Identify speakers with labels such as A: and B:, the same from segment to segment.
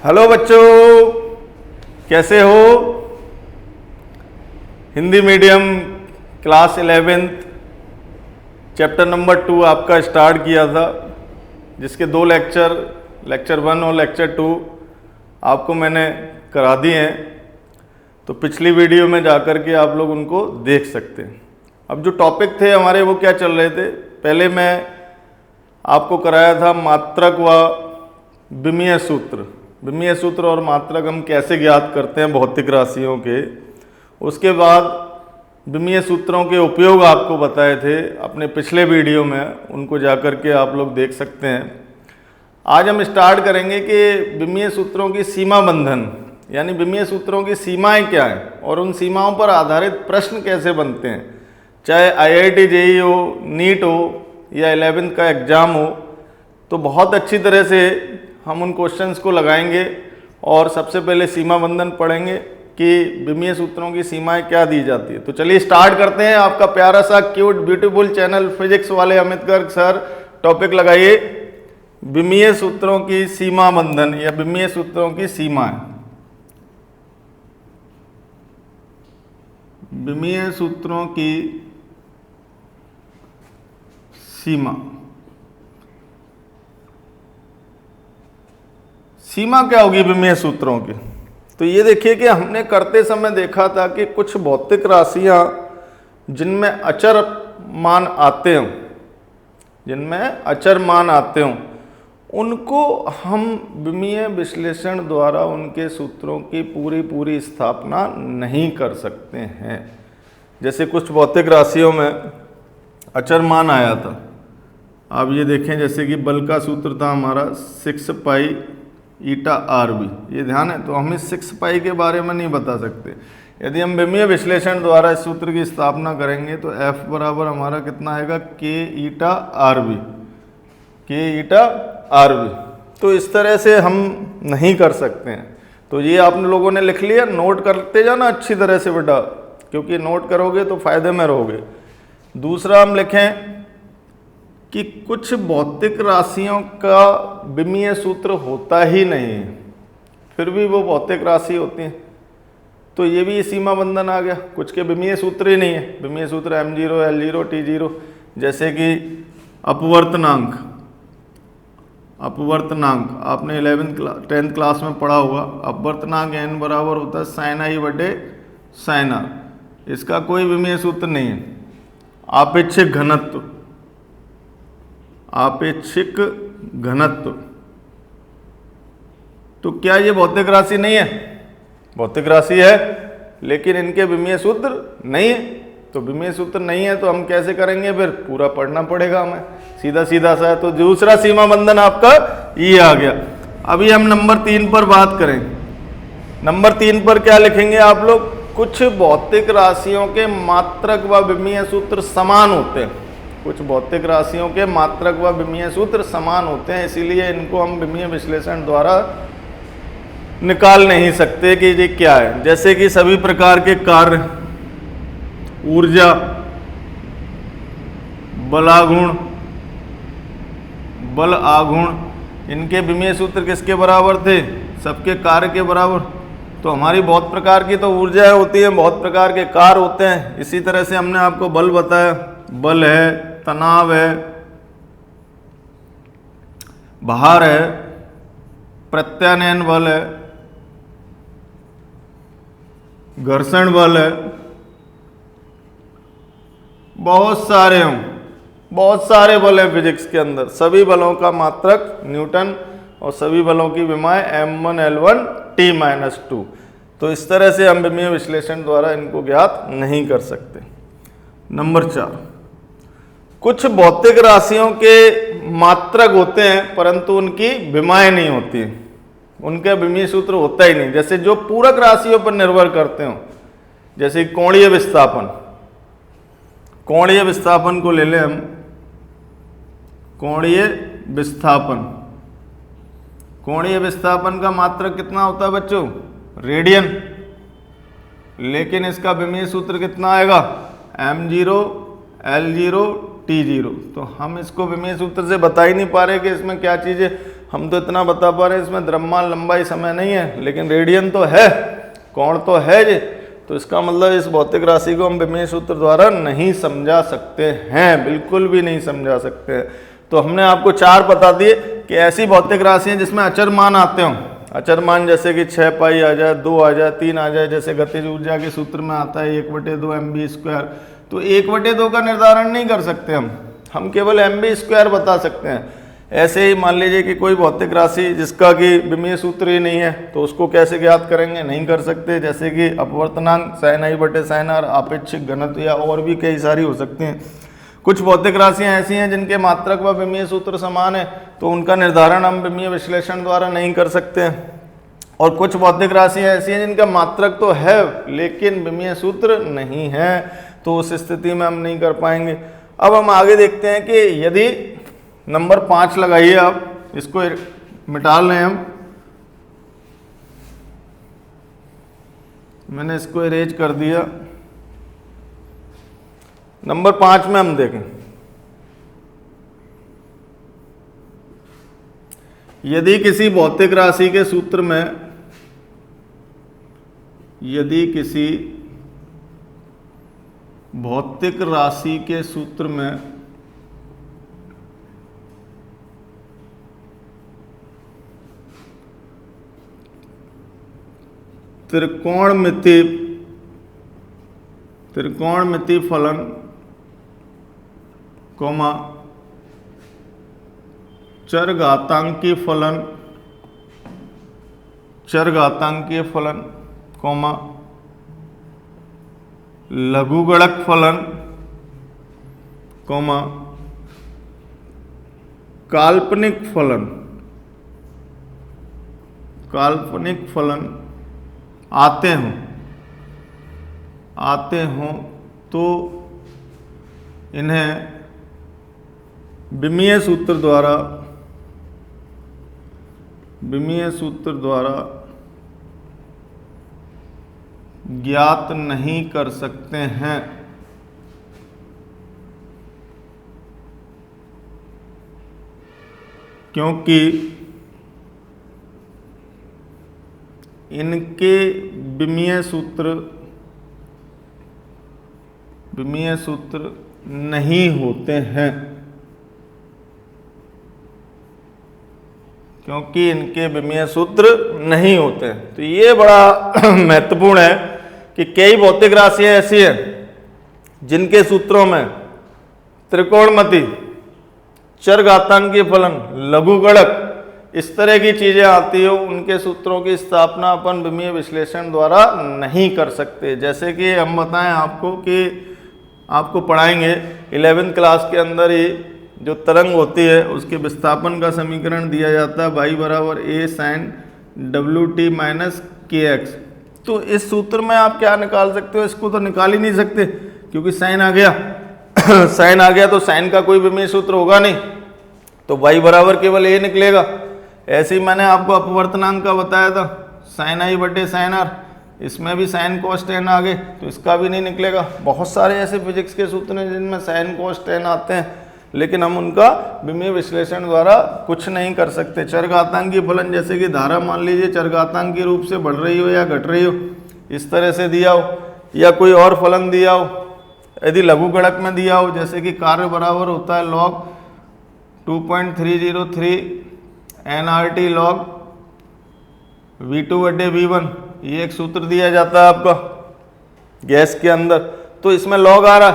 A: Hello बच्चों, कैसे हो? Hindi medium class 11th chapter number 2 आपका स्टार्ट किया था, जिसके 2 लेक्चर 1 और लेक्चर 2 आपको मैंने करा दिए हैं। तो पिछली वीडियो में जाकर के आप लोग उनको देख सकते हैं। अब जो टॉपिक थे हमारे वो क्या चल रहे थे, पहले मैं आपको कराया था मात्रक व विमीय सूत्र। विमीय सूत्र और मात्रक हम कैसे ज्ञात करते हैं भौतिक राशियों के। उसके बाद विमीय सूत्रों के उपयोग आपको बताए थे अपने पिछले वीडियो में, उनको जाकर के आप लोग देख सकते हैं। आज हम स्टार्ट करेंगे कि विमीय सूत्रों की सीमा बंधन, यानी विमीय सूत्रों की सीमाएं क्या हैं और उन सीमाओं पर आधारित प्रश्न कैसे बनते हैं। चाहे IIT JEE हो, नीट हो या 11th का एग्ज़ाम हो, तो बहुत अच्छी तरह से हम उन क्वेश्चंस को लगाएंगे। और सबसे पहले सीमा बंधन पढ़ेंगे कि विमीय सूत्रों की सीमाएं क्या दी जाती है। तो चलिए स्टार्ट करते हैं। आपका प्यारा सा क्यूट ब्यूटीफुल चैनल फिजिक्स वाले अमित गर्ग सर, टॉपिक लगाइए विमीय सूत्रों की सीमा बंधन या विमीय सूत्रों की सीमाएं। विमीय सूत्रों की सीमा क्या होगी विमीय सूत्रों की? तो ये देखिए कि हमने करते समय देखा था कि कुछ भौतिक राशियां जिनमें अचर मान आते हों, उनको हम विमीय विश्लेषण द्वारा उनके सूत्रों की पूरी स्थापना नहीं कर सकते हैं। जैसे कुछ भौतिक राशियों में अचर मान आया था, आप ये देखें, जैसे कि बल का सूत्र था हमारा 6 पाई ईटा RB, ये ध्यान है। तो हम इस 6 पाई के बारे में नहीं बता सकते। यदि हम विमीय विश्लेषण द्वारा इस सूत्र की स्थापना करेंगे तो F बराबर हमारा कितना आएगा, K ईटा RB। तो इस तरह से हम नहीं कर सकते हैं। तो ये आप लोगों ने लिख लिया, नोट करते जाना अच्छी तरह से बेटा, क्योंकि नोट करोगे तो फायदे में रहोगे। दूसरा हम लिखें कि कुछ भौतिक राशियों का विमीय सूत्र होता ही नहीं है, फिर भी वो भौतिक राशि होती हैं। तो ये भी सीमा बंधन आ गया, कुछ के विमीय सूत्र ही नहीं है। विमीय सूत्र M0, L0, T0, जैसे कि अपवर्तनांक आपने 10th क्लास में पढ़ा होगा। अपवर्तनांक n बराबर होता है sin I बटे sin R, इसका कोई विमीय सूत्र नहीं है। आपेक्षिक घनत्व, तो क्या ये भौतिक राशि नहीं है? भौतिक राशि है, लेकिन इनके विमीय सूत्र नहीं है। तो विमीय सूत्र नहीं है तो हम कैसे करेंगे? फिर पूरा पढ़ना पड़ेगा हमें, सीधा सा है। तो दूसरा सीमा बंधन आपका ये आ गया। अभी हम नंबर 3 पर बात करें। नंबर 3 पर क्या लिखेंगे आप लोग? कुछ भौतिक राशियों के मात्रक व विमीय सूत्र समान होते हैं। कुछ भौतिक राशियों के मात्रक व विमीय सूत्र समान होते हैं, इसीलिए इनको हम विमीय विश्लेषण द्वारा निकाल नहीं सकते कि ये क्या है। जैसे कि सभी प्रकार के कार्य, ऊर्जा, बल आघूर्ण, इनके विमीय सूत्र किसके बराबर थे? सबके कार्य के बराबर। तो हमारी बहुत प्रकार की तो ऊर्जा होती है, बहुत प्रकार के कार्य होते हैं। इसी तरह से हमने आपको बल बताया, बल है, तनाव है, भार है, प्रत्यानयन बल है, घर्षण बल है, बहुत सारे बल हैं फिजिक्स के अंदर। सभी बलों का मात्रक न्यूटन और सभी बलों की विमाएं M1 L1 T-2। तो इस तरह से हम विमीय विश्लेषण द्वारा इनको ज्ञात नहीं कर सकते। नंबर 4, कुछ भौतिक राशियों के मात्रक होते हैं परंतु उनकी विमाएं नहीं होती हैं, उनका विमीय सूत्र होता ही नहीं। जैसे जो पूरक राशियों पर निर्भर करते हो, जैसे कोणीय विस्थापन को ले लें हम। कोणीय विस्थापन का मात्रक कितना होता है बच्चों? रेडियन। लेकिन इसका विमीय सूत्र कितना आएगा? M0, L0, T0। तो हम इसको विमीय सूत्र से बता ही नहीं पा रहे कि इसमें क्या चीज़ है। हम तो इतना बता पा रहे हैं, इसमें द्रव्यमान, लंबाई, समय नहीं है, लेकिन रेडियन तो है, कोण तो है जी। तो इसका मतलब इस भौतिक राशि को हम विमीय सूत्र द्वारा नहीं समझा सकते हैं, बिल्कुल भी नहीं समझा सकते हैं। तो हमने आपको 4 बता दिए कि ऐसी भौतिक राशि हैं जिसमें अचर मान आते हों। अचर मान जैसे कि 6 पाई आ जाए, 2 आ जाए, 3 आ जाए, जैसे गतिज ऊर्जा के सूत्र में आता है 1/2 mv²। तो 1/2 का निर्धारण नहीं कर सकते हम केवल mv² बता सकते हैं। ऐसे ही मान लीजिए कि कोई भौतिक राशि जिसका कि विमीय सूत्र ही नहीं है, तो उसको कैसे ज्ञात करेंगे, नहीं कर सकते। जैसे कि अपवर्तनांक sin i/sin r, आपेक्षिक घनत्व, या और भी कई सारी हो सकती हैं। कुछ भौतिक राशियां ऐसी हैं जिनके मात्रक व विमीय सूत्र समान है, तो उनका निर्धारण हम विमीय विश्लेषण द्वारा नहीं कर सकते हैं। और कुछ भौतिक राशियां ऐसी हैं जिनका मात्रक तो है लेकिन विमीय सूत्र नहीं है, तो उस स्थिति में हम नहीं कर पाएंगे। अब हम आगे देखते हैं कि यदि नंबर 5 लगाइए, आप इसको मिटा लें हम, मैंने इसको इरेज कर दिया। नंबर 5 में हम देखें, यदि किसी भौतिक राशि के सूत्र में, यदि किसी भौतिक राशि के सूत्र में त्रिकोणमिति फलन कोमा चरघातांकी फलन कोमा लघुगणक फलन कोमा काल्पनिक फलन आते हों तो इन्हें विमीय सूत्र द्वारा ज्ञात नहीं कर सकते हैं, क्योंकि इनके विमीय सूत्र नहीं होते हैं, क्योंकि इनके विमीय सूत्र नहीं होते हैं। तो ये बड़ा महत्वपूर्ण है कि कई भौतिक राशियां ऐसी हैं जिनके सूत्रों में त्रिकोणमिति, चरघातांकी फलन, लघुगणक, इस तरह की चीजें आती हो, उनके सूत्रों की स्थापना अपन विमीय विश्लेषण द्वारा नहीं कर सकते। जैसे कि हम बताएं आपको कि आपको पढ़ाएंगे 11th क्लास के अंदर ही जो तरंग होती है उसके विस्थापन का समीकरण दिया जाता है y बराबर a sin wt minus kx। तो इस सूत्र में आप क्या निकाल सकते हो, इसको तो निकाल ही नहीं सकते क्योंकि साइन आ गया साइन आ गया तो साइन का कोई विमीय सूत्र होगा नहीं, तो y बराबर केवल a निकलेगा। ऐसे ही मैंने आपको अपवर्तनांक का बताया था sin i/sin r, इसमें भी साइन कॉस टेन आ गए तो इसका भी नहीं निकलेगा। बहुत सारे ऐसे फिजिक्स के सूत्र हैं जिनमें साइन कॉस टेन आते हैं, लेकिन हम उनका विमीय विश्लेषण द्वारा कुछ नहीं कर सकते। चरघातांकी फलन जैसे कि धारा मान लीजिए चरघातांकी रूप से बढ़ रही हो या घट रही हो, इस तरह से दिया हो, या कोई और फलन दिया हो। यदि लघुगणक में दिया हो जैसे कि कार्य बराबर होता है log 2.303 nRT log V2/V1, ये एक सूत्र दिया जाता है आपका गैस के अंदर, तो इसमें लॉग आ रहा है।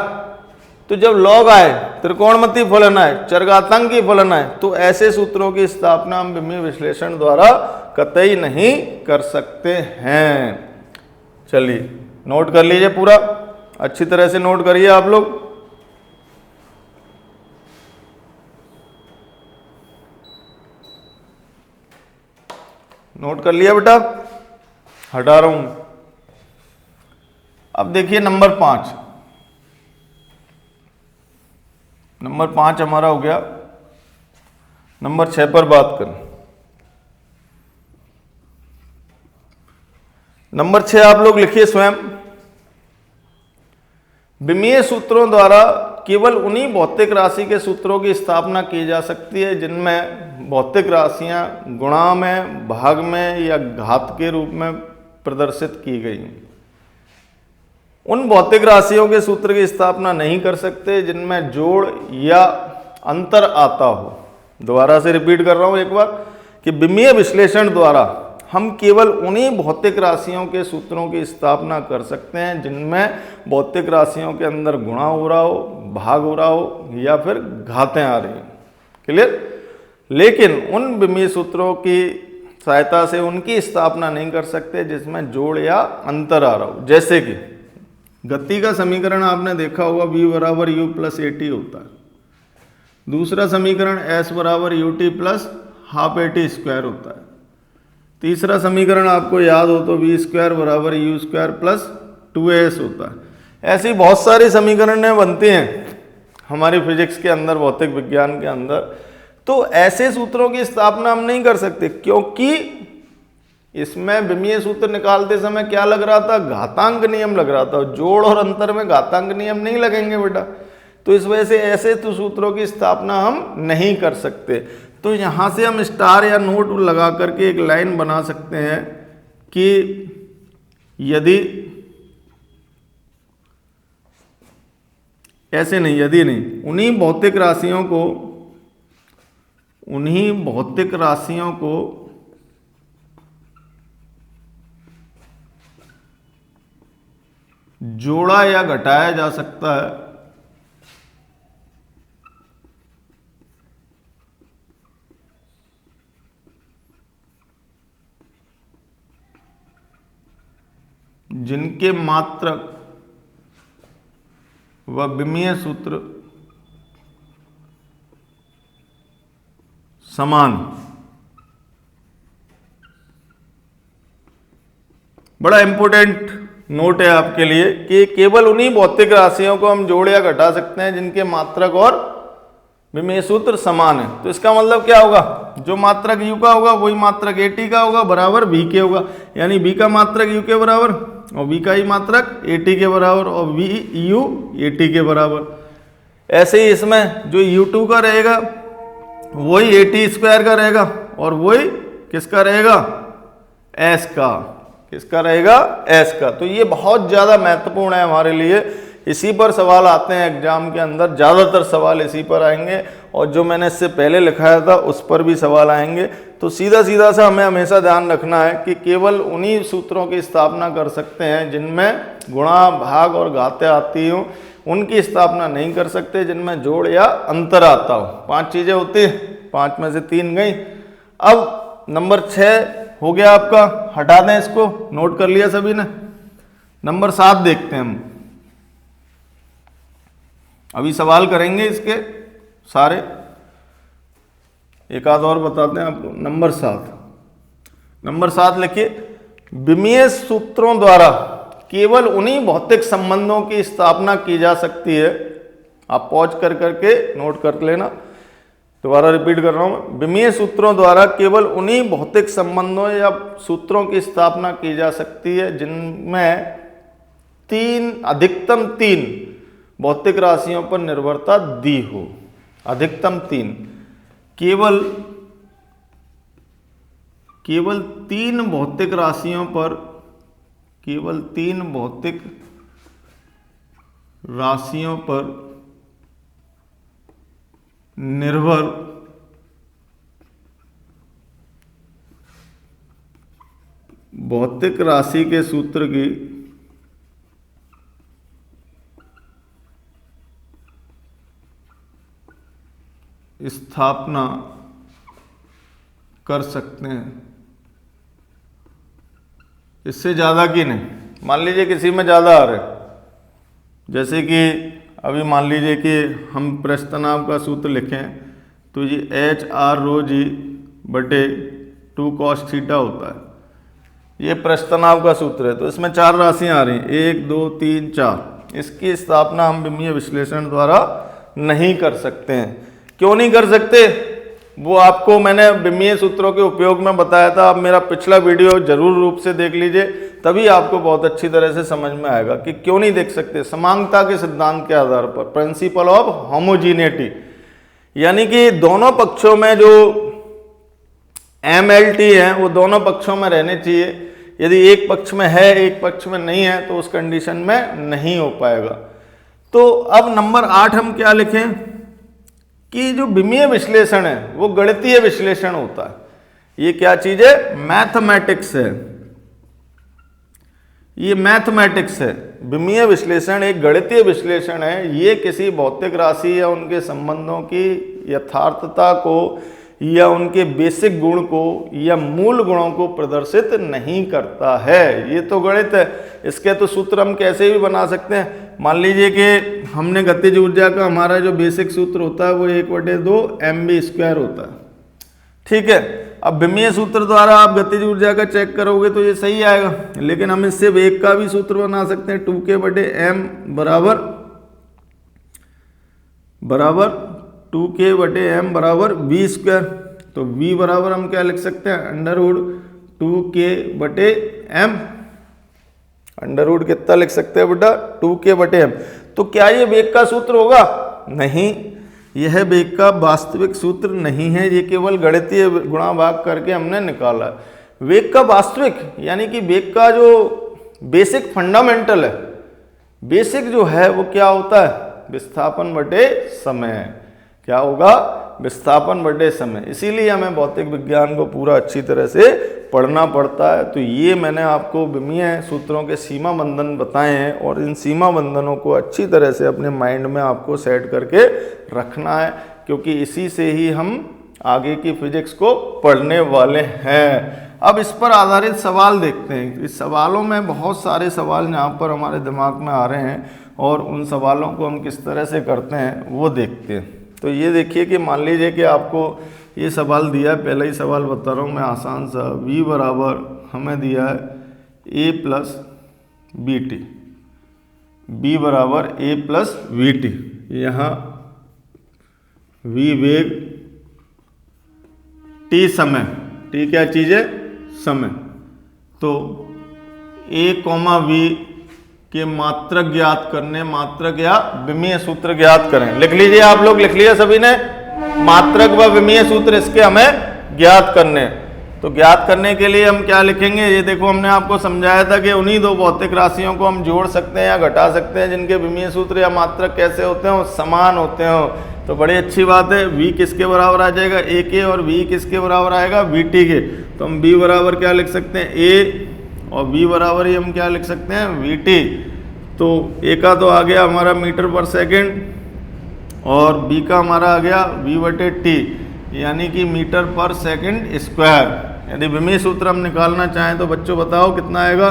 A: तो जब लॉग आए, त्रिकोणमिति फलन आए, चरघातांकी फलन आए, तो ऐसे सूत्रों की स्थापना हम विमीय विश्लेषण द्वारा कतई नहीं कर सकते हैं। चलिए नोट कर लीजिए, पूरा अच्छी तरह से नोट करिए आप लोग। नोट कर लिया बेटा, हटा रहा हूं। अब देखिए नंबर 5, नंबर 5 हमारा हो गया। नंबर 6 पर बात करें। नंबर 6 आप लोग लिखिए स्वयं। विमीय सूत्रों द्वारा केवल उन्हीं भौतिक राशि के सूत्रों की स्थापना की जा सकती है जिनमें भौतिक राशियां गुणा में, भाग में या घात के रूप में प्रदर्शित की गई हैं। उन भौतिक राशियों के सूत्र की स्थापना नहीं कर सकते जिनमें जोड़ या अंतर आता हो। दोबारा से रिपीट कर रहा हूं एक बार कि विमीय विश्लेषण द्वारा हम केवल उन्हीं भौतिक राशियों के सूत्रों की स्थापना कर सकते हैं जिनमें भौतिक राशियों के अंदर गुणा हो रहा हो, भाग हो रहा हो या फिर घातें आ रही हैं। क्लियर? लेकिन उन विमीय सूत्रों की सहायता से उनकी स्थापना नहीं कर सकते जिसमें जोड़ या अंतर आ रहा हो। जैसे कि गति का समीकरण आपने देखा होगा v बराबर u प्लस ए टी होता है। दूसरा समीकरण s बराबर U T plus half A T square होता है। तीसरा समीकरण आपको याद हो तो v स्क्वायर बराबर यू स्क्वायर प्लस 2as होता है। ऐसी बहुत सारी समीकरणें बनती हैं हमारी फिजिक्स के अंदर, भौतिक विज्ञान के अंदर। तो ऐसे सूत्रों की स्थापना हम नहीं कर सकते क्योंकि इसमें विमीय सूत्र निकालते समय क्या लग रहा था? घातांक नियम लग रहा था। जोड़ और अंतर में घातांक नियम नहीं लगेंगे बेटा। तो इस वजह से ऐसे तो सूत्रों की स्थापना हम नहीं कर सकते। तो यहां से हम स्टार या नोट लगा करके एक लाइन बना सकते हैं कि यदि, ऐसे नहीं, यदि नहीं, उन्हीं भौतिक राशियों को जोड़ा या घटाया जा सकता है जिनके मात्रक व विमीय सूत्र समान। बड़ा इंपॉर्टेंट नोट है आपके लिए कि केवल उन्हीं भौतिक राशियों को हम जोड़ या घटा सकते हैं जिनके मात्रक और विमीय सूत्र समान है। तो इसका मतलब क्या होगा? जो मात्रक u का होगा वही मात्रक at का होगा बराबर v के होगा। यानी v का मात्रक u के बराबर और v का ही मात्रक at के बराबर और v u at के बराबर। ऐसे ही इसमें जो u2 का रहेगा वही at स्क्वायर का रहेगा और वही किसका रहेगा? s का। किसका रहेगा? s का। तो ये बहुत ज़्यादा महत्वपूर्ण है हमारे लिए। इसी पर सवाल आते हैं एग्जाम के अंदर, ज़्यादातर सवाल इसी पर आएंगे और जो मैंने इससे पहले लिखाया था उस पर भी सवाल आएंगे। तो सीधा सीधा सा हमें हमेशा ध्यान रखना है कि केवल उन्हीं सूत्रों की स्थापना कर सकते हैं जिनमें गुणा, भाग और घातें आती हों। उनकी स्थापना नहीं कर सकते जिनमें जोड़ या अंतर आता हो। 5 चीज़ें होती हैं, 5 में से 3 गई। अब नंबर 6 हो गया आपका, हटा दें इसको, नोट कर लिया सभी ने। नंबर 7 देखते हैं हम, अभी सवाल करेंगे इसके सारे, एक आध और बताते हैं आपको। नंबर 7 लिखिए, विमीय सूत्रों द्वारा केवल उन्हीं भौतिक संबंधों की स्थापना की जा सकती है। आप पॉज कर करके नोट कर लेना, दोबारा रिपीट कर रहा हूं। विमीय सूत्रों द्वारा केवल उन्हीं भौतिक संबंधों या सूत्रों की स्थापना की जा सकती है जिनमें अधिकतम 3 भौतिक राशियों पर निर्भरता दी हो। अधिकतम 3, केवल 3 भौतिक राशियों पर, केवल 3 भौतिक राशियों पर निर्भर भौतिक राशि के सूत्र की स्थापना कर सकते हैं। इससे ज़्यादा की नहीं। मान लीजिए किसी में ज़्यादा आ रहे, जैसे कि अभी मान लीजिए कि हम पृष्ठ तनाव का सूत्र लिखें तो ये HR रो जी बटे 2 cos थीटा होता है। ये पृष्ठ तनाव का सूत्र है। तो इसमें 4 राशियाँ आ रही हैं, 1 2 3 4। इसकी स्थापना हम विमीय विश्लेषण द्वारा नहीं कर सकते हैं। क्यों नहीं कर सकते? वो आपको मैंने विमीय सूत्रों के उपयोग में बताया था। आप मेरा पिछला वीडियो जरूर रूप से देख लीजिए, तभी आपको बहुत अच्छी तरह से समझ में आएगा कि क्यों नहीं देख सकते। समांगता के सिद्धांत के आधार पर, प्रिंसिपल ऑफ होमोजीनिटी, यानी कि दोनों पक्षों में जो MLT है वो दोनों पक्षों में रहने चाहिए। यदि एक पक्ष में है एक पक्ष में नहीं है तो उस कंडीशन में नहीं हो पाएगा। तो अब नंबर 8 हम क्या लिखें कि जो विमीय विश्लेषण है वो गणितीय विश्लेषण होता है। ये क्या चीज है? मैथमेटिक्स है, ये मैथमेटिक्स है। विमीय विश्लेषण एक गणितीय विश्लेषण है। ये किसी भौतिक राशि या उनके संबंधों की यथार्थता को या उनके बेसिक गुण को या मूल गुणों को प्रदर्शित नहीं करता है। ये तो गणित है। इसके तो सूत्र हम कैसे भी बना सकते हैं। मान लीजिए कि हमने गतिज ऊर्जा का हमारा जो बेसिक सूत्र होता है वो 1/2 mv² होता है, ठीक है। अब विमीय सूत्र द्वारा आप गतिज ऊर्जा का चेक करोगे तो ये सही आएगा, लेकिन हम इससे वेग का भी सूत्र बना सकते हैं। 2k/m बराबर 2k/m बराबर v²। तो v बराबर हम क्या लिख सकते हैं? √2k/m। अंडर कितना लिख सकते हैं बेटा? 2k/m। तो क्या ये वेग का सूत्र होगा? नहीं, यह वेग का वास्तविक सूत्र नहीं है। ये केवल गणितीय गुणा भाग करके हमने निकाला है। वेग का वास्तविक यानी कि वेग का जो बेसिक फंडामेंटल है, बेसिक जो है वो क्या होता है? विस्थापन बटे समय। क्या होगा? विस्थापन बटे समय। इसीलिए हमें भौतिक विज्ञान को पूरा अच्छी तरह से पढ़ना पड़ता है। तो ये मैंने आपको विमीय सूत्रों के सीमा बंधन बताए हैं और इन सीमा बंधनों को अच्छी तरह से अपने माइंड में आपको सेट करके रखना है, क्योंकि इसी से ही हम आगे की फिजिक्स को पढ़ने वाले हैं। अब इस पर आधारित सवाल देखते हैं। इस सवालों में बहुत सारे सवाल यहाँ पर हमारे दिमाग में आ रहे हैं और उन सवालों को हम किस तरह से करते हैं वो देखते हैं। तो ये देखिए कि मान लीजिए कि आपको ये सवाल दिया है, पहला ही सवाल बता रहा हूँ मैं आसान सा। v बराबर हमें दिया है a+bt, b बराबर a+vt। यहाँ v वेग, t समय, t क्या चीज़ है? समय। तो a, v के मात्रक ज्ञात करने, मात्रक या विमीय सूत्र ज्ञात करें। लिख लीजिए आप लोग, लिख लिया सभी ने? मात्रक व विमीय सूत्र इसके हमें ज्ञात करने। तो ज्ञात करने के लिए हम क्या लिखेंगे? ये देखो, हमने आपको समझाया था कि उन्हीं दो भौतिक राशियों को हम जोड़ सकते हैं या घटा सकते हैं जिनके विमीय सूत्र या मात्रक कैसे होते हो? समान होते हो। तो बड़ी अच्छी बात है। v किसके बराबर आ जाएगा? a के, और v किसके बराबर आएगा? vt के। तो हम b बराबर क्या लिख सकते हैं? a, और v बराबर ही हम क्या लिख सकते हैं? vt। तो a का तो आ गया हमारा मीटर पर सेकेंड और b का हमारा आ गया v/t, यानी कि मीटर पर सेकंड स्क्वायर। यदि विमीय सूत्र हम निकालना चाहें तो बच्चों बताओ कितना आएगा?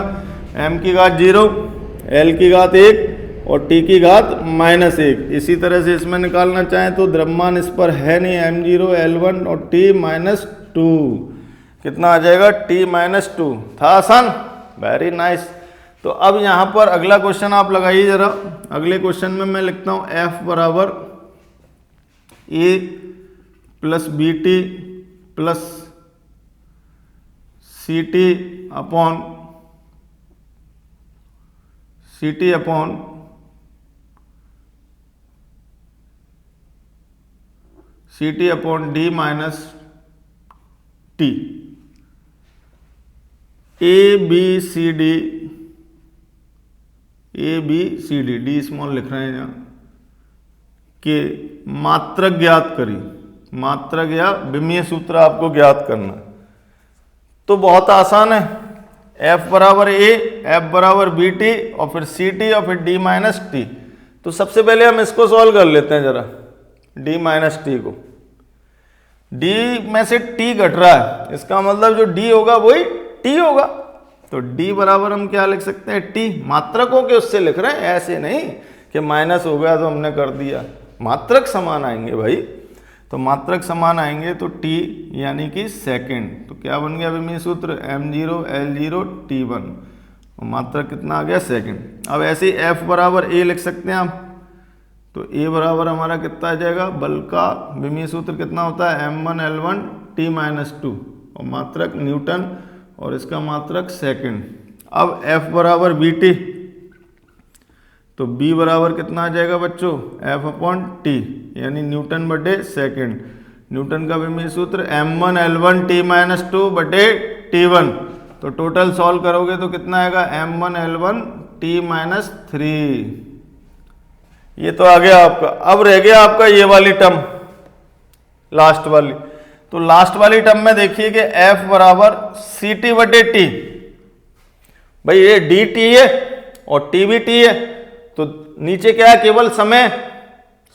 A: m की घात 0, l की घात 1 और t की घात -1। इसी तरह से इसमें निकालना चाहें तो द्रव्यमान इस पर है नहीं, m0, l1 और t-2 कितना आ जाएगा? t-2। था आसान? Very nice. तो अब यहाँ पर अगला क्वेश्चन आप लगाइए जरा। अगले क्वेश्चन में मैं लिखता हूँ f बराबर a+bt plus ct upon d minus t। A B C D, D small लिख रहे हैं यहाँ, के मात्रक ज्ञात करी। मात्रक या विमीय सूत्र आपको ज्ञात करना। तो बहुत आसान है। f बराबर a, f बराबर bt और फिर ct और फिर d माइनस टी। तो सबसे पहले हम इसको सॉल्व कर लेते हैं जरा, d माइनस टी को। d में से t घट रहा है, इसका मतलब जो d होगा वही t होगा। तो d बराबर हम क्या लिख सकते हैं? t। मात्रकों के उससे लिख रहे हैं, ऐसे नहीं कि माइनस हो गया तो हमने कर दिया। मात्रक समान आएंगे भाई। तो मात्रक समान आएंगे तो t यानी कि सेकंड। तो क्या बन गया विमीय सूत्र? m0 l0 t1। और मात्रक कितना आ गया? सेकंड। अब ऐसे ही f बराबर a लिख सकते हैं आप। तो a बराबर हमारा कितना आ जाएगा? बल का विमीय सूत्र कितना होता है? m1 l1 t-2 और मात्रक न्यूटन और इसका मात्रक सेकंड। अब F बराबर बी टी, तो B बराबर कितना आ जाएगा बच्चों, F/T, यानी न्यूटन बटे सेकेंड। न्यूटन का विमीय सूत्र m1L1T-2/T1। तो टोटल सॉल्व करोगे तो कितना आएगा, m1L1T-3। ये तो आ गया आपका। अब रह गया आपका ये वाली टर्म, लास्ट वाली। तो लास्ट वाली टर्म में देखिए कि F बराबर CT/T। भाई ये dt है और t भी t है, तो नीचे क्या है, केवल समय।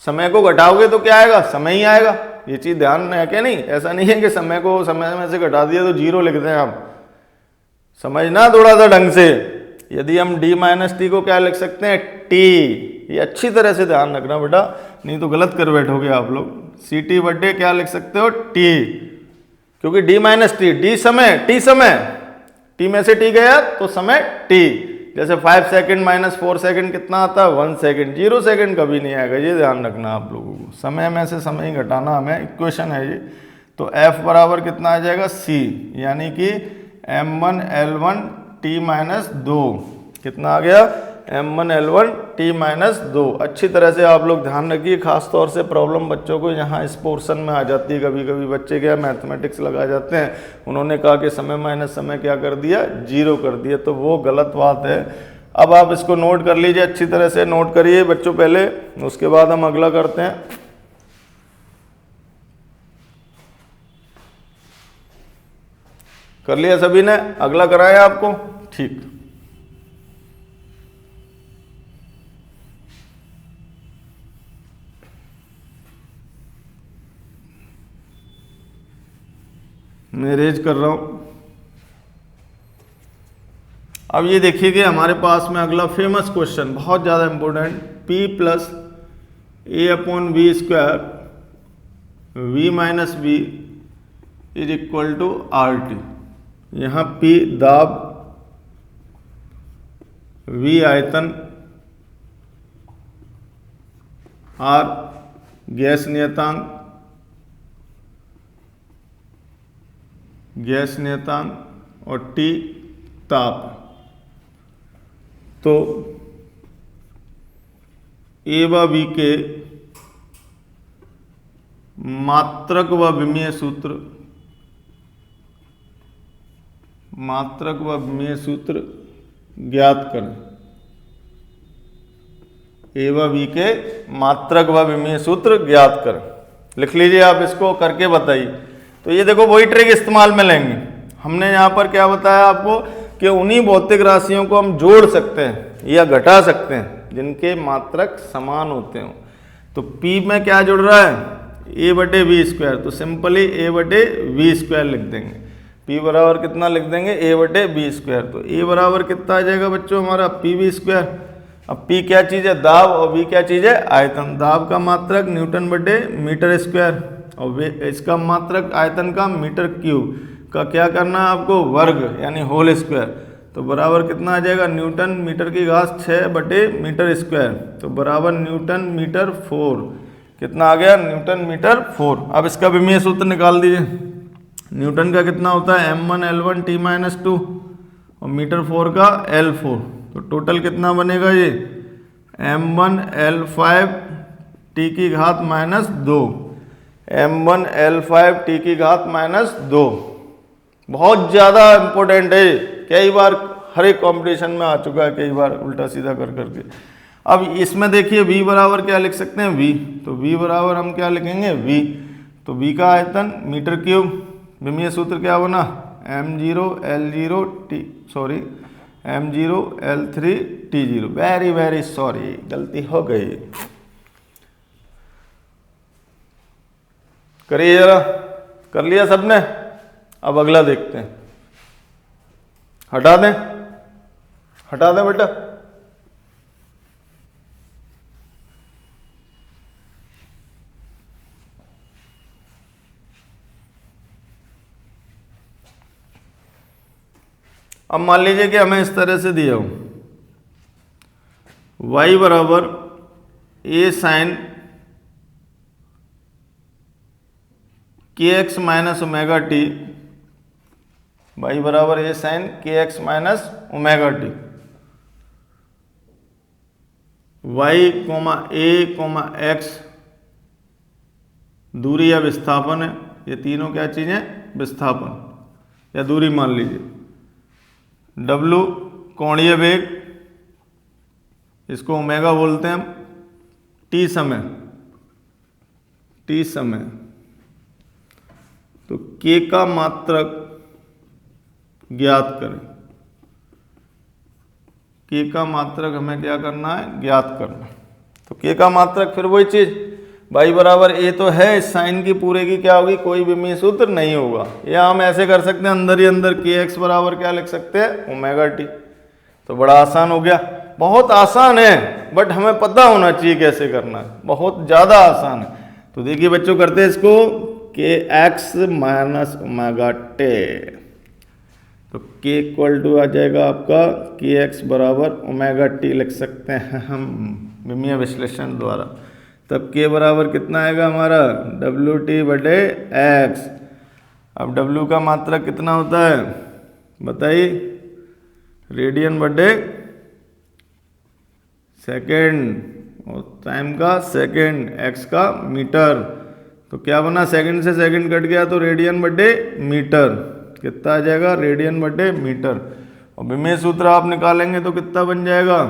A: समय को घटाओगे तो क्या आएगा, समय ही आएगा। ये चीज ध्यान है क्या नहीं, ऐसा नहीं है कि समय को समय में से घटा दिया तो जीरो लिख दें आप। समझना थोड़ा सा ढंग से। यदि हम d माइनस टी को क्या लिख सकते हैं, t। ये अच्छी तरह से ध्यान रखना बेटा, नहीं तो गलत कर बैठोगे आप लोग। CT/T क्या लिख सकते हो, t, क्योंकि d माइनस टी, d समय, t समय, t में से t गया तो समय t। जैसे 5 सेकंड माइनस 4 सेकंड कितना आता है, 1 सेकंड। 0 सेकंड कभी नहीं आएगा, ये ध्यान रखना आप लोगों को। समय में से समय ही घटाना हमें, इक्वेशन है ये। तो F बराबर कितना आ जाएगा, C, यानी कि m1L1T-2। कितना आ गया, m1L1T-2। अच्छी तरह से आप लोग ध्यान रखिए, खास तौर से प्रॉब्लम बच्चों को यहाँ इस पोर्शन में आ जाती है। कभी कभी बच्चे क्या मैथमेटिक्स लगा जाते हैं, उन्होंने कहा कि समय माइनस समय क्या कर दिया, जीरो कर दिया, तो वो गलत बात है। अब आप इसको नोट कर लीजिए, अच्छी तरह से नोट करिए बच्चों पहले, उसके बाद हम अगला करते हैं। कर लिया सभी ने, अगला कराया आपको, ठीक। मैं रेज कर रहा हूं। अब ये देखिए कि हमारे पास में अगला फेमस क्वेश्चन, बहुत ज्यादा important, P plus A/V² V minus V is equal to RT। यहाँ P दाब, V आयतन, R गैस नियतांक, और T ताप। तो A व B के मात्रक व विमीय सूत्र, ज्ञात करें। A व B के मात्रक व विमीय सूत्र ज्ञात करें। लिख लीजिए आप, इसको करके बताइए। तो ये देखो वही ट्रिक इस्तेमाल में लेंगे। हमने यहाँ पर क्या बताया आपको कि उन्हीं भौतिक राशियों को हम जोड़ सकते हैं या घटा सकते हैं जिनके मात्रक समान होते हो। तो P में क्या जुड़ रहा है, A/V², तो सिंपली A/V² लिख देंगे। P बराबर कितना लिख देंगे, A/V²। तो A बराबर कितना आ जाएगा बच्चों हमारा, PV²। अब P क्या चीज़ है, दाब, और V क्या चीज़ है, आयतन। दाब का मात्रक N/मीटर², और इसका मात्रक आयतन का मीटर³ का क्या करना है आपको, वर्ग, यानी होल स्क्वायर। तो बराबर कितना आ जाएगा, N/6/मीटर²। तो बराबर N/4। कितना आ गया, N/4। अब इसका विमीय सूत्र निकाल दीजिए। न्यूटन का कितना होता है, m1L1T-2 और मीटर/4 का L4। तो टोटल कितना बनेगा ये, m1L5T⁻², m1L5T⁻²। बहुत ज़्यादा इंपॉर्टेंट है, कई बार हर एक कॉम्पिटिशन में आ चुका है, कई बार उल्टा सीधा कर करके। अब इसमें देखिए V बराबर क्या लिख सकते हैं, V। तो V बराबर हम क्या लिखेंगे, V। तो V का आयतन मीटर³। विमीय सूत्र क्या बना, m0L3T0। वेरी सॉरी, गलती हो गई। करिए जरा, कर लिया सबने। अब अगला देखते हैं। हटा दें बेटा। अब मान लीजिए कि हमें इस तरह से दिया हो, y बराबर A sin kx - ωt y बराबर ए साइन के X minus omega T. y comma A comma X दूरी या विस्थापन है, ये तीनों क्या चीज़ें, विस्थापन या दूरी मान लीजिए। w कोणीय वेग, इसको ओमेगा बोलते हैं हम। t समय तो k का मात्रक ज्ञात करें। k का मात्रक हमें क्या करना है, ज्ञात करना। तो k का मात्रक फिर वही चीज, y बराबर a तो है, इस साइन की पूरे की क्या होगी, कोई विमीय सूत्र नहीं होगा। या हम ऐसे कर सकते हैं, अंदर ही अंदर kx बराबर क्या लिख सकते हैं, ओमेगा टी। तो बड़ा आसान हो गया, बहुत आसान है, बट हमें पता होना चाहिए कैसे करना है, बहुत ज़्यादा आसान है। तो देखिए बच्चों, करते हैं इसको, के एक्स माइनस ओमेगा टे। तो के इक्वल टू आ जाएगा आपका के एक्स बराबर ओमेगा टी लिख सकते हैं हम विमीय विश्लेषण द्वारा। तब के बराबर कितना आएगा हमारा, डब्ल्यू टी बटे एक्स। अब डब्ल्यू का मात्रक कितना होता है बताइए, रेडियन बटे सेकेंड, और टाइम का सेकेंड, एक्स का मीटर। तो क्या बना, सेकंड से सेकंड कट गया तो रेडियन बटे मीटर, कितना आ जाएगा, रेडियन बटे मीटर। और विमीय सूत्र आप निकालेंगे तो कितना बन जाएगा,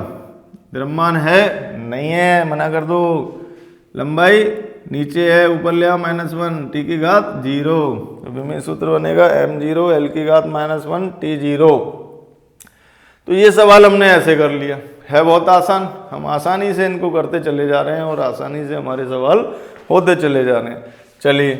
A: द्रव्यमान है नहीं है, मना कर दो। लंबाई नीचे है, ऊपर ले आओ -1, टी की घात 0। तो विमीय सूत्र बनेगा m0 l की घात -1 t0। तो ये सवाल हमने ऐसे कर लिया, है बहुत आसान, हम आसानी से इनको करते चले जा रहे हैं और आसानी से हमारे सवाल होते चले जा रहे हैं। चलिए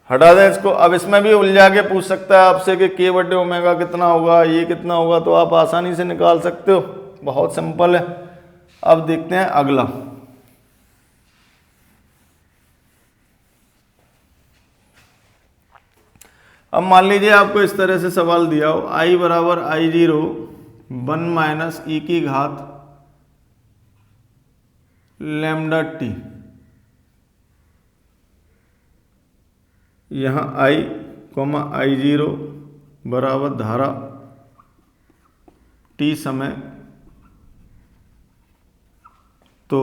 A: हटा दें इसको। अब इसमें भी उलझा के पूछ सकता है आपसे कि के बटे ओमेगा कितना होगा, ये कितना होगा, तो आप आसानी से निकाल सकते हो, बहुत सिंपल है। अब देखते हैं अगला। अब मान लीजिए आपको इस तरह से सवाल दिया हो, I बराबर I0 1 माइनस ई की घात लैम्डा टी। यहाँ I कोमा I0 बराबर धारा t समय, तो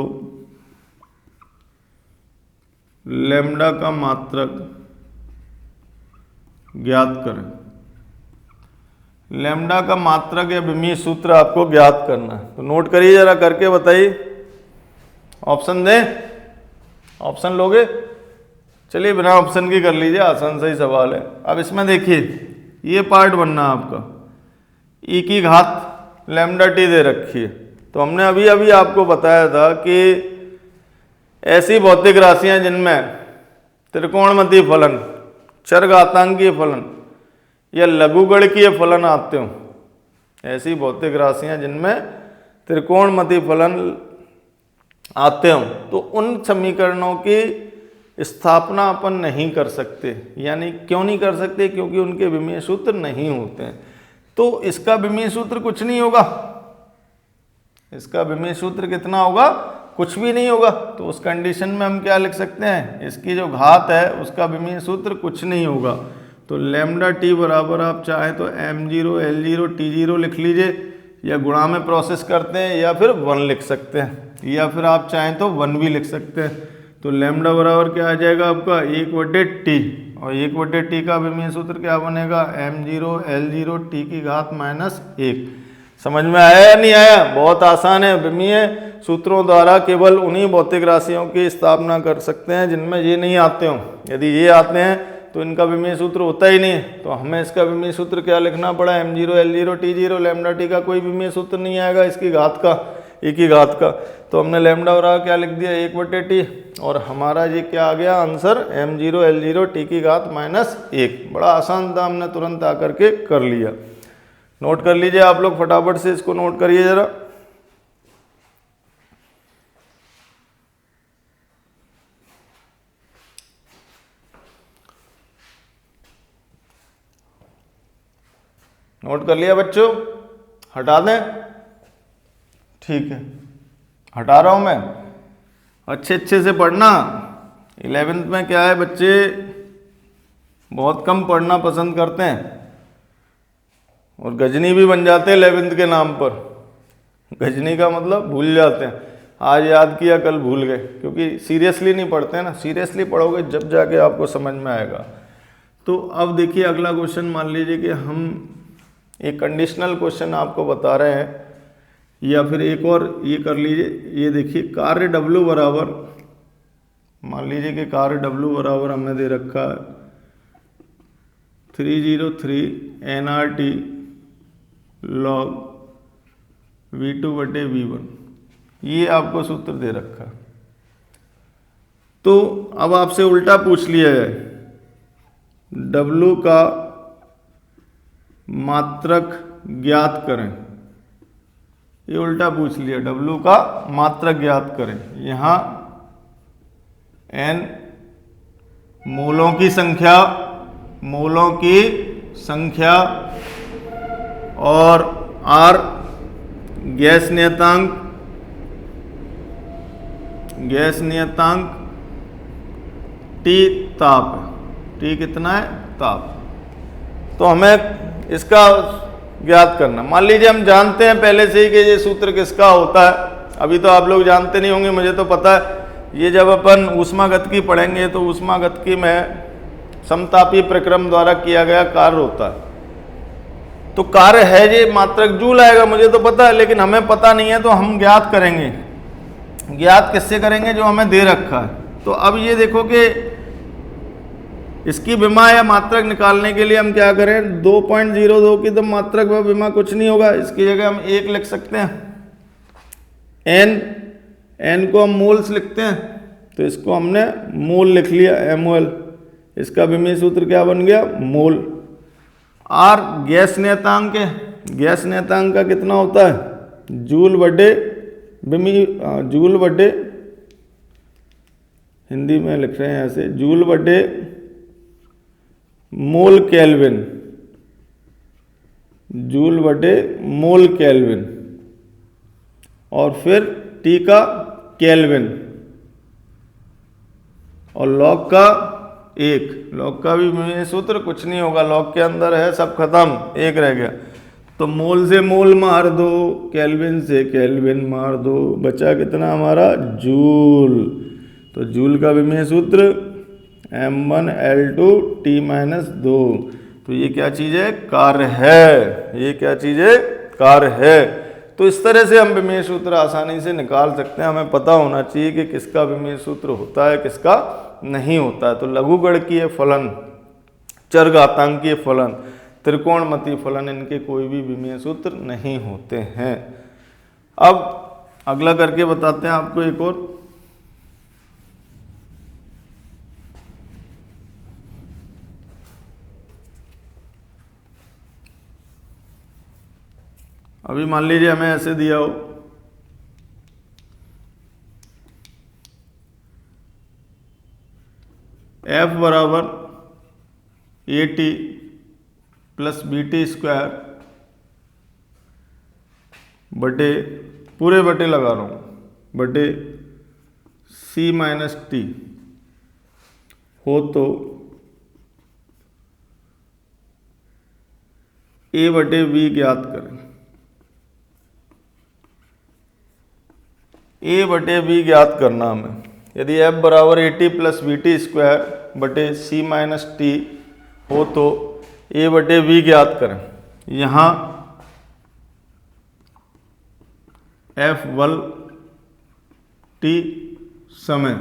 A: लैम्डा का मात्रक ज्ञात करें। लैम्डा का मात्रक या विमीय सूत्र आपको ज्ञात करना है, तो नोट करिए जरा, करके बताइए। ऑप्शन दें, ऑप्शन लोगे, चलिए बिना ऑप्शन की कर लीजिए, आसान सही सवाल है। अब इसमें देखिए, ये पार्ट बनना आपका, ई की घात लैम्डा टी दे रखी है। तो हमने अभी अभी आपको बताया था कि ऐसी भौतिक राशियां जिनमें त्रिकोणमितीय फलन, चरघातांकीय फलन या लघुगणकीय फलन आते हो, ऐसी भौतिक राशियां जिनमें त्रिकोणमितीय फलन आते हो, तो उन समीकरणों की स्थापना अपन नहीं कर सकते। यानी क्यों नहीं कर सकते, क्योंकि उनके विमीय सूत्र नहीं होते हैं। तो इसका विमीय सूत्र कुछ नहीं होगा, इसका विमीय सूत्र कितना होगा, कुछ भी नहीं होगा। तो उस कंडीशन में हम क्या लिख सकते हैं, इसकी जो घात है उसका विमीय सूत्र कुछ नहीं होगा। तो लैम्डा टी बराबर आप चाहें तो m0 l0 t0 लिख लीजिए, या गुणा में प्रोसेस करते हैं, या फिर 1 लिख सकते हैं, या फिर आप चाहें तो 1 भी लिख सकते हैं। तो लैम्डा बराबर क्या आ जाएगा आपका 1/t, और 1/t का विमीय सूत्र क्या बनेगा, m0 l0 t की घात -1। समझ में आया या नहीं आया, बहुत आसान है। विमीय सूत्रों द्वारा केवल उन्हीं भौतिक राशियों की स्थापना कर सकते हैं जिनमें ये नहीं आते हों। यदि ये आते हैं तो इनका विमीय सूत्र होता ही नहीं है। तो हमें इसका विमीय सूत्र क्या लिखना पड़ा, m0 l0 t0, lambda T का कोई विमीय सूत्र नहीं आएगा, इसकी घात का, e की घात का। तो हमने लैम्डा बराबर क्या लिख दिया, 1/t, और हमारा ये क्या आ गया आंसर, m0 l0 t की घात -1। बड़ा आसान था, हमने तुरंत आकर के कर लिया। नोट कर लीजिए आप लोग, फटाफट से इसको नोट करिए जरा। नोट कर लिया बच्चों, हटा दें, ठीक है, हटा रहा हूं मैं। अच्छे से पढ़ना। 11th में क्या है, बच्चे बहुत कम पढ़ना पसंद करते हैं, और गजनी भी बन जाते हैं 11th के नाम पर। गजनी का मतलब भूल जाते हैं, आज याद किया कल भूल गए, क्योंकि सीरियसली नहीं पढ़ते हैं ना। सीरियसली पढ़ोगे जब जाके आपको समझ में आएगा। तो अब देखिए अगला क्वेश्चन, मान लीजिए कि हम एक कंडीशनल क्वेश्चन आपको बता रहे हैं, या फिर एक और ये कर लीजिए। ये देखिए कार्य W बराबर, मान लीजिए कि कार्य W बराबर हमें दे रखा है 303 nRT log V2/V1, ये आपको सूत्र दे रखा है। तो अब आपसे उल्टा पूछ लिया है, W का मात्रक ज्ञात करें। ये उल्टा पूछ लिया, W का मात्रक ज्ञात करें। यहाँ N मोलों की संख्या और R गैस नियतांक, T ताप है। T कितना है? ताप। तो हमें इसका ज्ञात करना। मान लीजिए हम जानते हैं पहले से ही कि ये सूत्र किसका होता है। अभी तो आप लोग जानते नहीं होंगे, मुझे तो पता है। ये जब अपन ऊष्मागतिकी पढ़ेंगे तो ऊष्मागतिकी में समतापी प्रक्रम द्वारा किया गया कार्य होता है। तो कार्य है ये मात्रक जूल आएगा, मुझे तो पता है, लेकिन हमें पता नहीं है तो हम ज्ञात करेंगे। ज्ञात किससे करेंगे? जो हमें दे रखा है। तो अब ये देखो कि इसकी विमा या मात्रक निकालने के लिए हम क्या करें, 2.02 की तो मात्रक व विमा कुछ नहीं होगा, इसकी जगह हम 1 लिख सकते हैं। n को हम मोल्स लिखते हैं, तो इसको हमने मोल लिख लिया, mol। इसका विमीय सूत्र क्या बन गया? मोल। R गैस नियतांक है, गैस नियतांक का कितना होता है? जूल बटे हिंदी में लिख रहे हैं ऐसे, जूल बटे मोल केल्विन, जूल बटे मोल केल्विन, और फिर T का केल्विन, और लॉग का 1। लॉग का भी सूत्र कुछ नहीं होगा, लॉग के अंदर है, सब खत्म, 1 रह गया। तो मोल से मोल मार दो, केल्विन से केल्विन मार दो, बचा कितना हमारा? जूल। तो जूल का विमीय सूत्र m1L2 T-2। तो ये क्या चीज़ है? कार्य है। ये क्या चीज़ है? कार्य है। तो इस तरह से हम विमीय सूत्र आसानी से निकाल सकते हैं। हमें पता होना चाहिए कि किसका विमीय सूत्र होता है, किसका नहीं होता है। तो लघुगणकीय फलन, चरघातांकीय फलन, त्रिकोणमितीय फलन, इनके कोई भी विमीय सूत्र नहीं होते हैं। अब अगला करके बताते हैं आपको एक और। अभी मान लीजिए हमें ऐसे दिया हो, F बराबर AT प्लस BT स्क्वायर बटे, पूरे बटे लगा रहा हूँ, बटे C माइनस T हो तो A बटे V ज्ञात करें। A बटे V ज्ञात करना हमें। यदि F बराबर AT प्लस BT स्क्वायर बटे C माइनस T हो तो A बटे V ज्ञात करें। यहाँ F बल, T समय।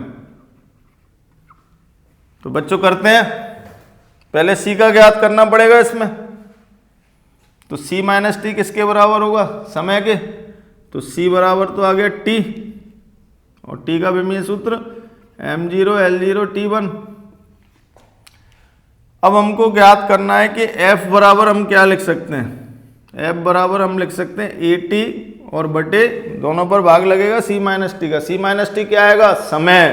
A: तो बच्चों करते हैं, पहले C का ज्ञात करना पड़ेगा इसमें। तो C माइनस T किसके बराबर होगा? समय के। तो C बराबर तो आ गया T, और T का विमीय सूत्र m0 L0 T1। अब हमको ज्ञात करना है कि F बराबर हम क्या लिख सकते हैं? F बराबर हम लिख सकते हैं AT और बटे दोनों पर भाग लगेगा C माइनस T का। C माइनस T क्या आएगा? समय।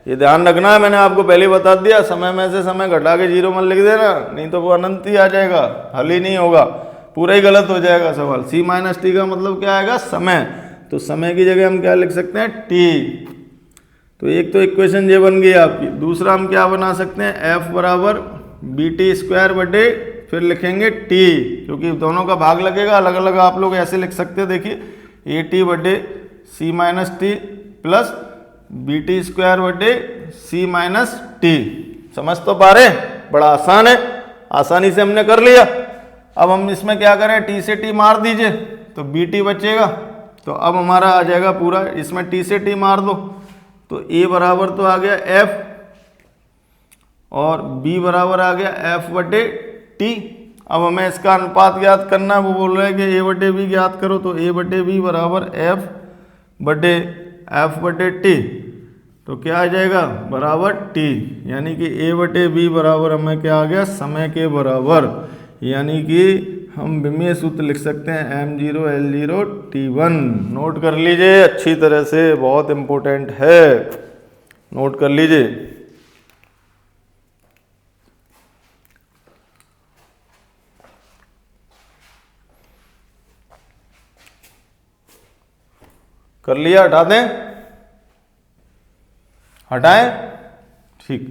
A: ये ध्यान रखना है, मैंने आपको पहले ही बता दिया, समय में से समय घटा के 0 मत लिख देना, नहीं तो वो अनंत ही आ जाएगा, हल ही नहीं होगा, पूरा ही गलत हो जाएगा सवाल। C माइनस T का मतलब क्या आएगा? समय। तो समय की जगह हम क्या लिख सकते हैं? T। तो एक तो इक्वेशन ये बन गई आपकी। दूसरा हम क्या बना सकते हैं? F बराबर BT स्क्वायर बटे फिर लिखेंगे टी, क्योंकि दोनों का भाग लगेगा। अलग अलग आप लोग ऐसे लिख सकते हैं, देखिए ए टी बटे C minus T plus B T square बटे सी माइनस टी। समझ तो पा रहे, बड़ा आसान है, आसानी से हमने कर लिया। अब हम इसमें क्या करें, टी से टी मार दीजिए तो बी टी बचेगा। तो अब हमारा आ जाएगा पूरा, इसमें टी से टी मार दो तो ए बराबर तो आ गया एफ और बी बराबर आ गया एफ बटे टी। अब हमें इसका अनुपात ज्ञात करना है, वो बोल रहे हैं कि ए बटे बी ज्ञात करो, तो ए बटे बी बराबर एफ बटे एफ बटे टी। तो क्या आ जाएगा, बराबर टी, यानी कि ए बटे बी बराबर हमें क्या आ गया, समय के बराबर। यानी कि हम विमीय सूत्र लिख सकते हैं m0 L0 T1। नोट कर लीजिए अच्छी तरह से, बहुत इंपॉर्टेंट है, नोट कर लीजिए। कर लिया, हटा दें, हटाएं, ठीक।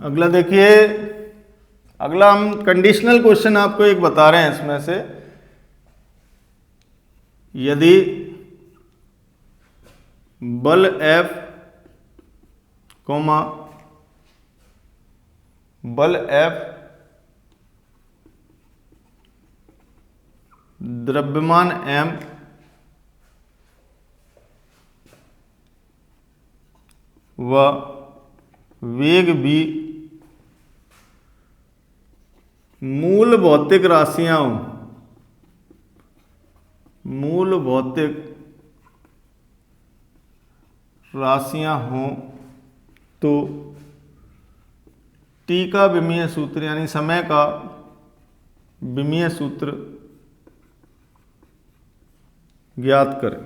A: अगला देखिए, अगला हम कंडीशनल क्वेश्चन आपको एक बता रहे हैं इसमें से। यदि बल F कोमा बल F द्रव्यमान M व वेग v मूल भौतिक राशियां हों तो T का विमीय सूत्र यानी समय का विमीय सूत्र ज्ञात करें।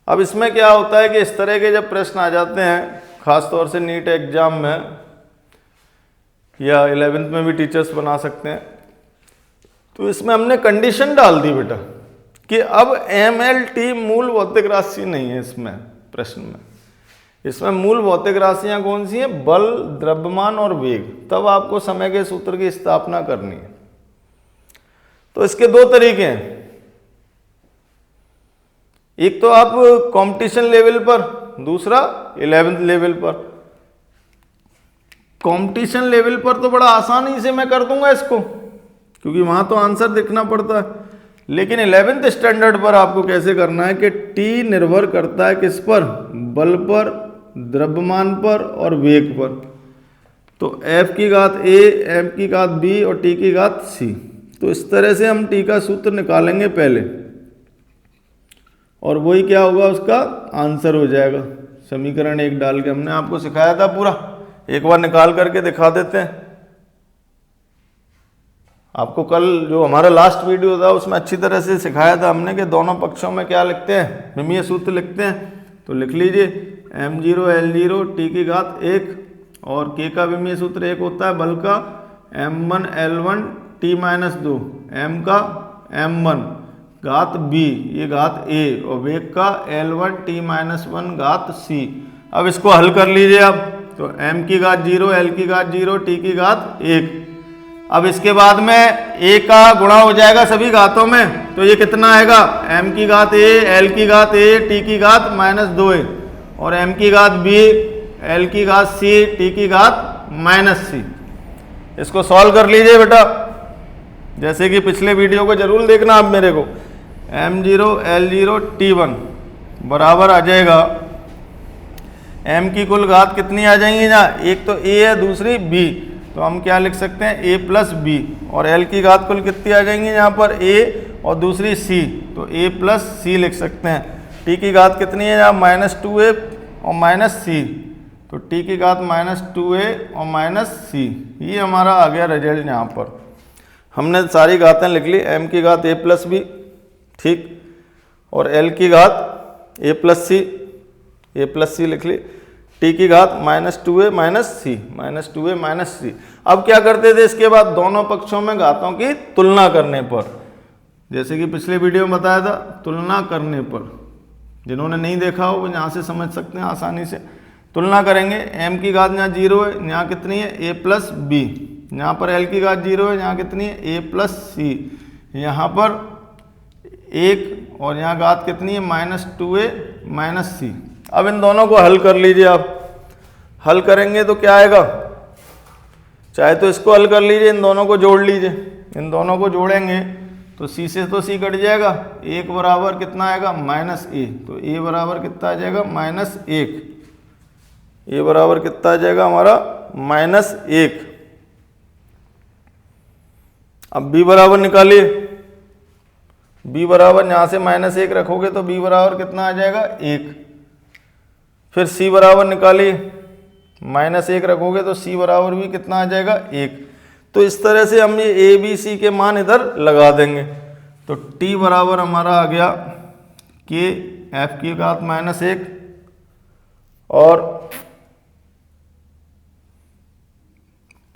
A: अब इसमें क्या होता है कि इस तरह के जब प्रश्न आ जाते हैं, खास तौर से नीट एग्जाम में या 11th में भी टीचर्स बना सकते हैं, तो इसमें हमने कंडीशन डाल दी बेटा कि अब MLT मूल भौतिक राशि नहीं है इसमें प्रश्न में। इसमें मूल भौतिक राशियां कौन सी हैं, बल, द्रव्यमान और वेग। तब आपको समय के सूत्र की स्थापना करनी है। तो इसके दो तरीके हैं, एक तो आप कंपटीशन लेवल पर, दूसरा 11th लेवल पर। कंपटीशन लेवल पर तो बड़ा आसानी से मैं कर दूंगा इसको, क्योंकि वहां तो आंसर देखना पड़ता है। लेकिन 11th स्टैंडर्ड पर आपको कैसे करना है कि टी निर्भर करता है किस पर, बल पर, द्रव्यमान पर और वेग पर। तो F की घात A, M की घात B और T की घात C। तो इस तरह से हम T का सूत्र निकालेंगे पहले, और वही क्या होगा, उसका आंसर हो जाएगा। समीकरण 1 डाल के हमने आपको सिखाया था पूरा, एक बार निकाल करके दिखा देते हैं आपको। कल जो हमारा लास्ट वीडियो था उसमें अच्छी तरह से सिखाया था हमने कि दोनों पक्षों में क्या लिखते हैं, विमीय सूत्र लिखते हैं। तो लिख लीजिए m0 L0 T की घात 1 और K का विमीय सूत्र एक होता है बल का m1 L1 T-2, m का m1 घात b, ये घात a, और वेग का L1 T-1 घात c। अब इसको हल कर लीजिए आप, तो m की घात 0, L की घात 0, T की घात 1। अब इसके बाद में a का गुणा हो जाएगा सभी घातों में, तो ये कितना आएगा, m की घात a, L की घात a, T की घात -2a, और m की घात b, L की घात c, T की घात -c। इसको सॉल्व कर लीजिए बेटा, जैसे कि पिछले वीडियो को जरूर देखना आप मेरे को। m0 L0 T1 बराबर आ जाएगा, m की कुल घात कितनी आ जाएंगी ना, एक तो a है दूसरी b, तो हम क्या लिख सकते हैं a प्लस बी, और l की घात कुल कितनी आ जाएंगी यहाँ पर a और दूसरी c, तो a प्लस c लिख सकते हैं। t की घात कितनी है यहाँ, -2a और -c, तो t की घात -2a और -c, ये हमारा आ गया रिजल्ट। यहाँ पर हमने सारी घातें लिख ली, m की घात a प्लस बी, ठीक, और l की घात ए प्लस सी लिख ली, टी की घात -2a माइनस सी। अब क्या करते थे इसके बाद दोनों पक्षों में घातों की तुलना करने पर, जैसे कि पिछले वीडियो में बताया था, तुलना करने पर, जिन्होंने नहीं देखा हो वो यहाँ से समझ सकते हैं आसानी से। तुलना करेंगे, m की घात यहाँ 0 है, यहाँ कितनी है a प्लस बी, यहाँ पर l की घात 0 है, यहाँ कितनी है a प्लस सी, यहाँ पर 1 और यहाँ घात कितनी है -2a माइनस सी। अब इन दोनों को हल कर लीजिए आप। हल करेंगे तो क्या आएगा, चाहे तो इसको हल कर लीजिए, इन दोनों को जोड़ लीजिए। इन दोनों को जोड़ेंगे तो c से तो c कट जाएगा, 1 बराबर कितना आएगा -a, तो a बराबर कितना आ जाएगा -1, a बराबर कितना आ जाएगा हमारा -1। अब b बराबर निकालिए, b बराबर यहाँ से -1 रखोगे तो b बराबर कितना आ जाएगा 1। फिर c बराबर निकालिए, -1 रखोगे तो c बराबर भी कितना आ जाएगा 1। तो इस तरह से हम ये a b c के मान इधर लगा देंगे। तो t बराबर हमारा आ गया k f की घात -1 और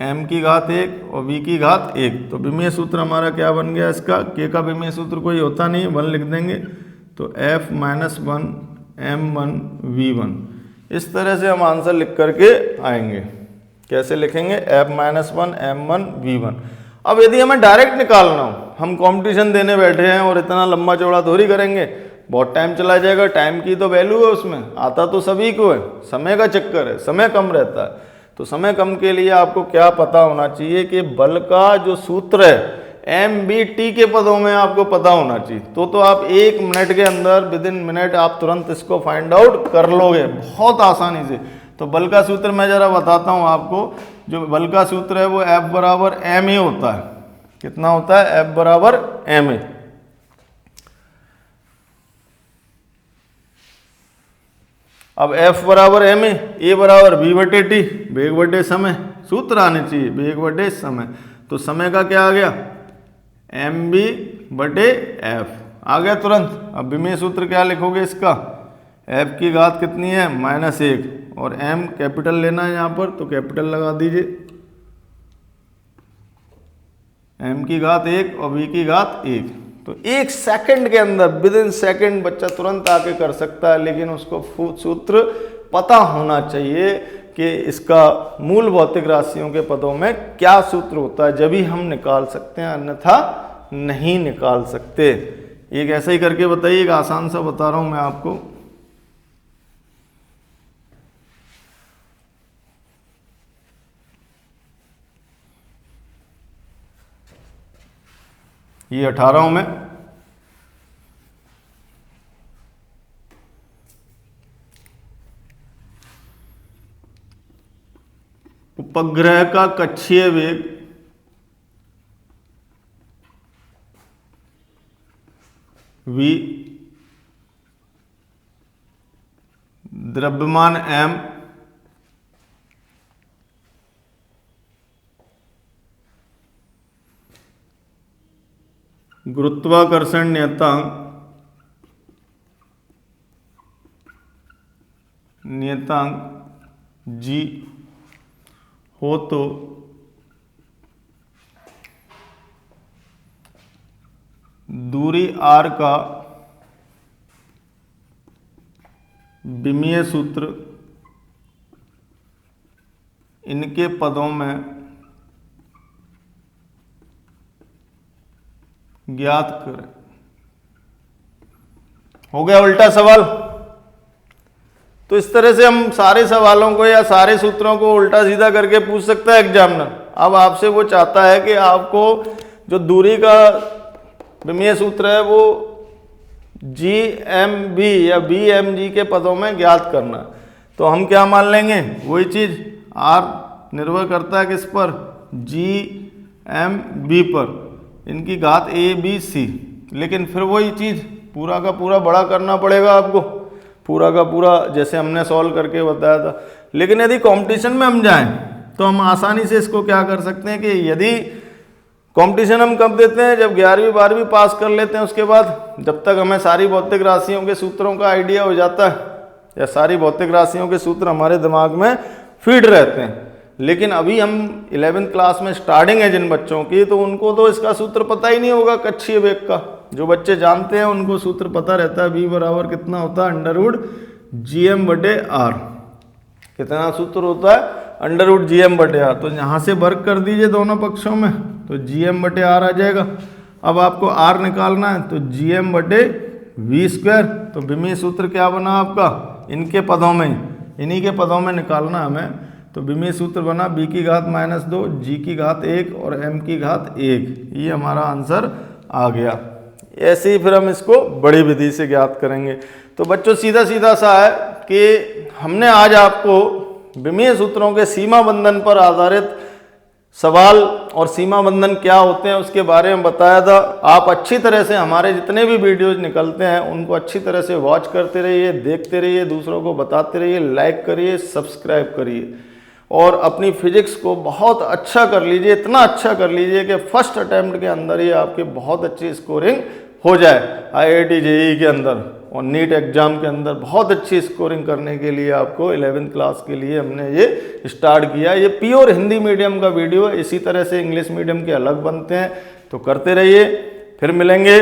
A: m की घात 1 और v की घात 1। तो विमीय सूत्र हमारा क्या बन गया इसका, k का विमीय सूत्र कोई होता नहीं है, 1 लिख देंगे, तो f -1 m1 v1। इस तरह से हम आंसर लिख करके आएंगे। कैसे लिखेंगे, f -1 m1 v1। अब यदि हमें डायरेक्ट निकालना हो, हम कंपटीशन देने बैठे हैं और इतना लंबा चौड़ा थोड़ी करेंगे, बहुत टाइम चला जाएगा, टाइम की तो वैल्यू है उसमें, आता तो सभी को है, समय का चक्कर है, समय कम रहता है। तो समय कम के लिए आपको क्या पता होना चाहिए कि बल का जो सूत्र है एम बी टी के पदों में आपको पता होना चाहिए। तो आप 1 मिनट के अंदर, विद इन मिनट आप तुरंत इसको फाइंड आउट कर लोगे बहुत आसानी से। तो बल का सूत्र मैं जरा बताता हूँ आपको। जो बल का सूत्र है वो F बराबर एम ए होता है। कितना होता है, F बराबर एम ए। अब F बराबर एम ए बराबर v बटे टी, वेग बटे समय, सूत्र आने चाहिए, वेग बटे समय। तो समय का क्या आ गया, एम बी बटे एफ आ गया तुरंत। अब विमीय सूत्र क्या लिखोगे इसका, f की घात कितनी है -1 और m कैपिटल लेना है यहाँ पर, तो कैपिटल लगा दीजिए, m की घात 1 और v की घात 1। तो 1 सेकंड के अंदर, विद इन सेकंड बच्चा तुरंत आके कर सकता है, लेकिन उसको सूत्र पता होना चाहिए कि इसका मूल भौतिक राशियों के पदों में क्या सूत्र होता है, जब ही हम निकाल सकते हैं, अन्यथा नहीं निकाल सकते। एक ऐसा ही करके बताइए, एक आसान सा बता रहा हूं मैं आपको। ये 18 में उपग्रह का कक्षीय वेग v, द्रव्यमान m, गुरुत्वाकर्षण नियतांक g हो तो दूरी r का विमीय सूत्र इनके पदों में ज्ञात करें। हो गया उल्टा सवाल। तो इस तरह से हम सारे सवालों को या सारे सूत्रों को उल्टा सीधा करके पूछ सकता है एग्जामिनर। अब आपसे वो चाहता है कि आपको जो दूरी का विमीय सूत्र है वो जी एम बी या बी एम जी के पदों में ज्ञात करना। तो हम क्या मान लेंगे, वही चीज, आर निर्भर करता है किस पर, जी एम बी पर, इनकी घात ए बी सी। लेकिन फिर वही चीज पूरा का पूरा बड़ा करना पड़ेगा आपको, पूरा का पूरा जैसे हमने सॉल्व करके बताया था। लेकिन यदि कंपटीशन में हम जाएं तो हम आसानी से इसको क्या कर सकते हैं कि यदि कंपटीशन हम कब देते हैं? जब 11वीं 12वीं पास कर लेते हैं, उसके बाद जब तक हमें सारी भौतिक राशियों के सूत्रों का आइडिया हो जाता है या सारी भौतिक राशियों के सूत्र हमारे दिमाग में फीड रहते हैं। लेकिन अभी हम 11th क्लास में स्टार्टिंग है जिन बच्चों की, तो उनको तो इसका सूत्र पता ही नहीं होगा कक्षीय वेग का। जो बच्चे जानते हैं उनको सूत्र पता रहता है, v बराबर कितना होता है, √gm/r। कितना सूत्र होता है, √gm/r। तो यहाँ से वर्ग कर दीजिए दोनों पक्षों में, तो gm/r आ जाएगा। अब आपको r निकालना है, तो gm/v²। तो विमीय सूत्र क्या बना आपका, इनके पदों में, इन्हीं के पदों में निकालना हमें। तो विमीय सूत्र बना b की घात -2, g की घात 1 और m की घात 1। ये हमारा आंसर आ गया। ऐसे ही फिर हम इसको बड़ी विधि से ज्ञात करेंगे। तो बच्चों सीधा सीधा सा है कि हमने आज आपको विमीय सूत्रों के सीमा बंधन पर आधारित सवाल और सीमा बंधन क्या होते हैं उसके बारे में बताया था। आप अच्छी तरह से हमारे जितने भी वीडियोज निकलते हैं उनको अच्छी तरह से वॉच करते रहिए, देखते रहिए, दूसरों को बताते रहिए, लाइक करिए, सब्सक्राइब करिए और अपनी फिजिक्स को बहुत अच्छा कर लीजिए। इतना अच्छा कर लीजिए कि फर्स्ट अटेम्प्ट के अंदर ही आपकी बहुत अच्छी स्कोरिंग हो जाए। IIT JEE के अंदर और नीट एग्जाम के अंदर बहुत अच्छी स्कोरिंग करने के लिए आपको 11th क्लास के लिए हमने ये स्टार्ट किया। ये प्योर हिंदी मीडियम का वीडियो है। इसी तरह से इंग्लिश मीडियम के अलग बनते हैं, तो करते रहिए। फिर मिलेंगे